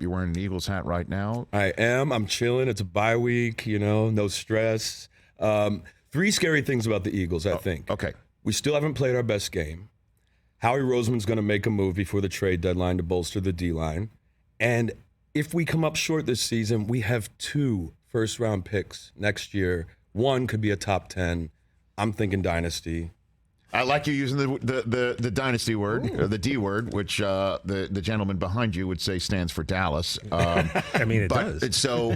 You're wearing an Eagles hat right now. I am. I'm chilling. It's a bye week, no stress. 3 scary things about the Eagles, I think. Okay. We still haven't played our best game. Howie Roseman's going to make a move before the trade deadline to bolster the D-line. And if we come up short this season, we have 2 first-round picks next year. 1 could be a top 10. I'm thinking Dynasty. I like you using the dynasty word, or the D word, which the gentleman behind you would say stands for Dallas. I mean, it does. So,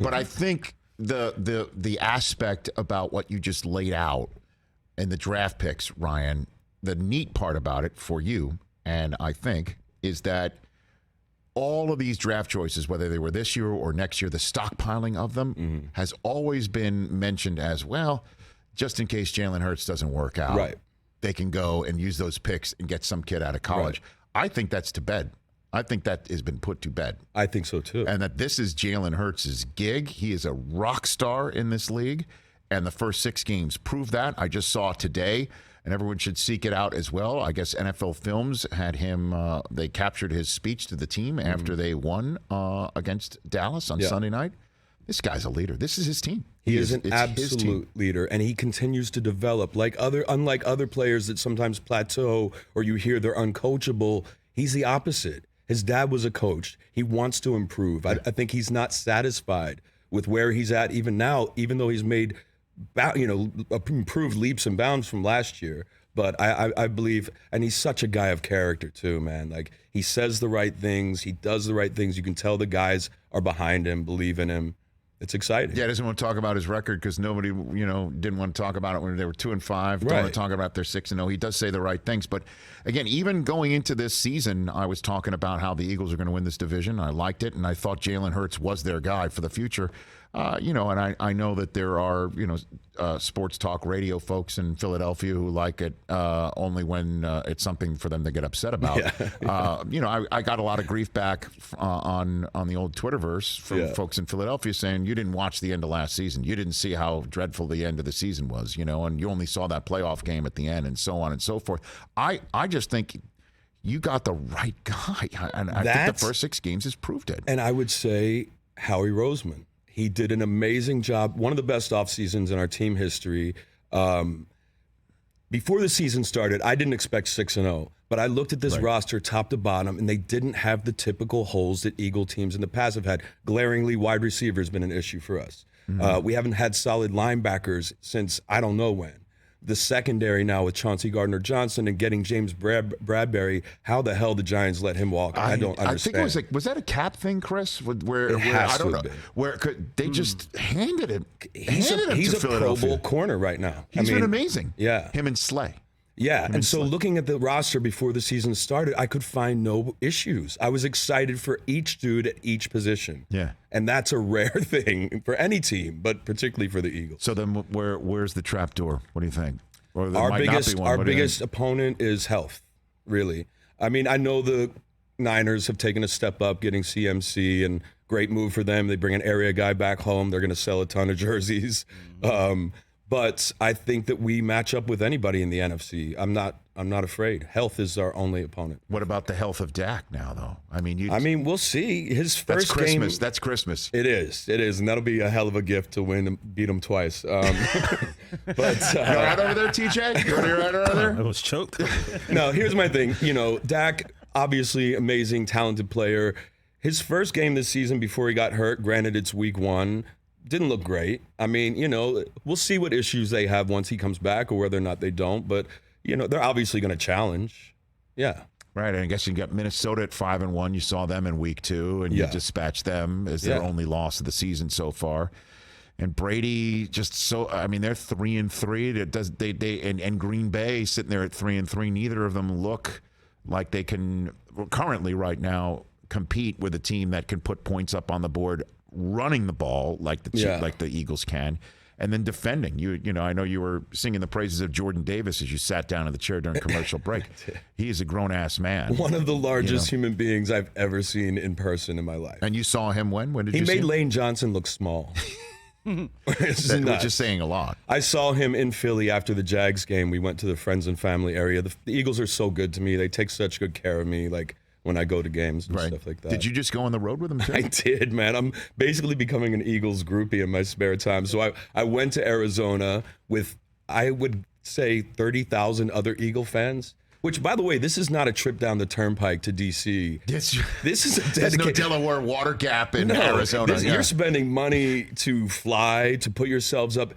but I think the aspect about what you just laid out and the draft picks, Ryan, the neat part about it for you, and I think, is that all of these draft choices, whether they were this year or next year, the stockpiling of them has always been mentioned as, well, just in case Jalen Hurts doesn't work out, right, they can go and use those picks and get some kid out of college. Right. I think that's to bed. I think that has been put to bed. I think so, too. And that this is Jalen Hurts' gig. He is a rock star in this league, and the first 6 games prove that. I just saw today, and everyone should seek it out as well. I guess NFL Films had him, they captured his speech to the team after they won against Dallas on Sunday night. This guy's a leader. This is his team. He is an absolute leader, and he continues to develop. Unlike other players that sometimes plateau or you hear they're uncoachable, he's the opposite. His dad was a coach. He wants to improve. I think he's not satisfied with where he's at even now, even though he's made improved leaps and bounds from last year. But I believe, and he's such a guy of character too, man. Like, he says the right things. He does the right things. You can tell the guys are behind him, believe in him. It's exciting. Yeah, he doesn't want to talk about his record because nobody, didn't want to talk about it when they were 2-5. Right. Don't want to talk about their 6-0. He does say the right things. But again, even going into this season, I was talking about how the Eagles are going to win this division. I liked it, and I thought Jalen Hurts was their guy for the future. And I know that there are, sports talk radio folks in Philadelphia who like it only when it's something for them to get upset about. Yeah. I got a lot of grief back on the old Twitterverse from folks in Philadelphia saying you didn't watch the end of last season. You didn't see how dreadful the end of the season was, and you only saw that playoff game at the end and so on and so forth. I just think you got the right guy. And I think the first 6 games has proved it. And I would say Howie Roseman. He did an amazing job, one of the best off seasons in our team history. Before the season started, I didn't expect 6-0, but I looked at this roster top to bottom, and they didn't have the typical holes that Eagle teams in the past have had. Glaringly, wide receiver has been an issue for us. We haven't had solid linebackers since I don't know when. The secondary now with Chauncey Gardner-Johnson and getting James Bradbury, how the hell the Giants let him walk? I don't understand. I think was that a cap thing, Chris? Where has I don't know. Been. Where they just handed him. He's a Pro Bowl corner right now. He's been amazing. Yeah, him and Slay. Yeah, and so looking at the roster before the season started, I could find no issues. I was excited for each dude at each position. Yeah. And that's a rare thing for any team, but particularly for the Eagles. So then where's the trap door? What do you think? Or Our biggest opponent is health, really. I mean, I know the Niners have taken a step up getting CMC, and great move for them. They bring an area guy back home. They're going to sell a ton of jerseys. But I think that we match up with anybody in the NFC. I'm not afraid. Health is our only opponent. What about the health of Dak now, though? I mean, we'll see. His first game. That's Christmas. It is, and that'll be a hell of a gift to win and beat him twice. But you're right over there, TJ. You're right over there. I was choked. No, here's my thing. Dak, obviously amazing, talented player. His first game this season before he got hurt, granted it's week 1, didn't look great. I mean, we'll see what issues they have once he comes back or whether or not they don't. But, they're obviously going to challenge. Yeah. Right, and I guess you got Minnesota at 5-1. You saw them in week 2, and you dispatched them as their only loss of the season so far. And Brady they're 3-3. And Green Bay sitting there at 3-3. Neither of them look like they can currently right now compete with a team that can put points up on the board running the ball like the Eagles can, and then defending. I know you were singing the praises of Jordan Davis as you sat down in the chair during commercial break. He is a grown-ass man. One of the largest human beings I've ever seen in person in my life. And you saw him when? When did you see him? He made Lane Johnson look small. Which is saying a lot. I saw him in Philly after the Jags game. We went to the friends and family area. The Eagles are so good to me. They take such good care of me. Like, when I go to games and stuff like that. Did you just go on the road with him too? I did, man. I'm basically becoming an Eagles groupie in my spare time. So I went to Arizona with, I would say, 30,000 other Eagle fans. Which, by the way, this is not a trip down the turnpike to D.C. This is a dedicated... There's no Delaware water gap in Arizona. You're spending money to fly, to put yourselves up.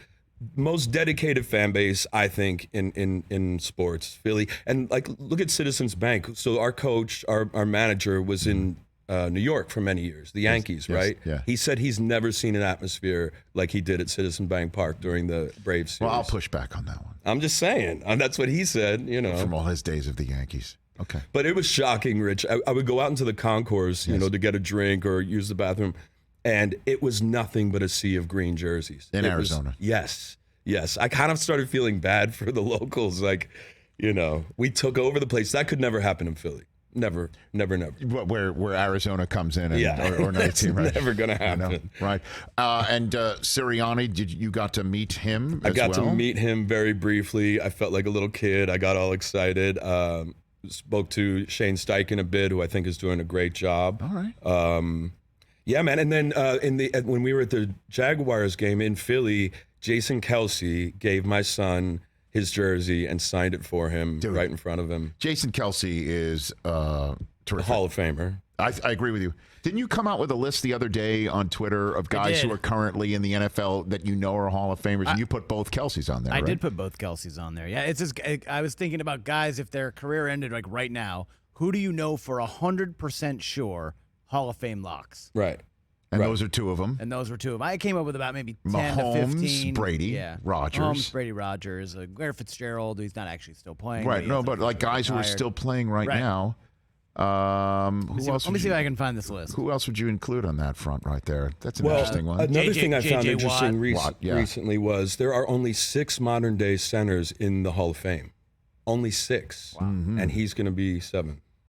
Most dedicated fan base, I think, in sports, Philly. And like, look at Citizens Bank. So our coach, our manager was in New York for many years, the Yankees, right? Yeah. He said he's never seen an atmosphere like he did at Citizens Bank Park during the Braves series. Well, I'll push back on that one. I'm just saying. That's what he said, you know. From all his days of the Yankees. Okay. But it was shocking, Rich. I would go out into the concourse, you know, to get a drink or use the bathroom, and it was nothing but a sea of green jerseys. In Arizona. Yes. I kind of started feeling bad for the locals. Like, you know, we took over the place. That could never happen in Philly. Never. Where Arizona comes in, and, or another it's team, right? Never gonna happen, you know? Right? And Sirianni, you got to meet him? I got to meet him very briefly. I felt like a little kid. I got all excited. Spoke to Shane Steichen a bit, who I think is doing a great job. All right. Yeah, man. And then when we were at the Jaguars game in Philly, Jason Kelsey gave my son his jersey and signed it for him right in front of him. Jason Kelsey is terrific. A Hall of Famer. I agree with you. Didn't you come out with a list the other day on Twitter of guys who are currently in the NFL that you know are Hall of Famers, and you put both Kelseys on there, I right? did put both Kelseys on there. Yeah, it's just, I was thinking about guys, if their career ended like right now, who do you know for 100% sure Hall of Fame locks? Right. And those are two of them. And those were two of them. I came up with about maybe 10 Mahomes, to 15. Brady, Rodgers. Mahomes, Brady, Rodgers. Larry Fitzgerald, who's not actually still playing. Right. No, but like guys who are still playing right now. Who else? Let me see if I can find this list. Who else would you include on that front right there? That's an interesting one. Another thing I found interesting Watt. recently was there are only 6 modern day centers in the Hall of Fame. Only 6. Wow. Mm-hmm. And he's going to be 7th.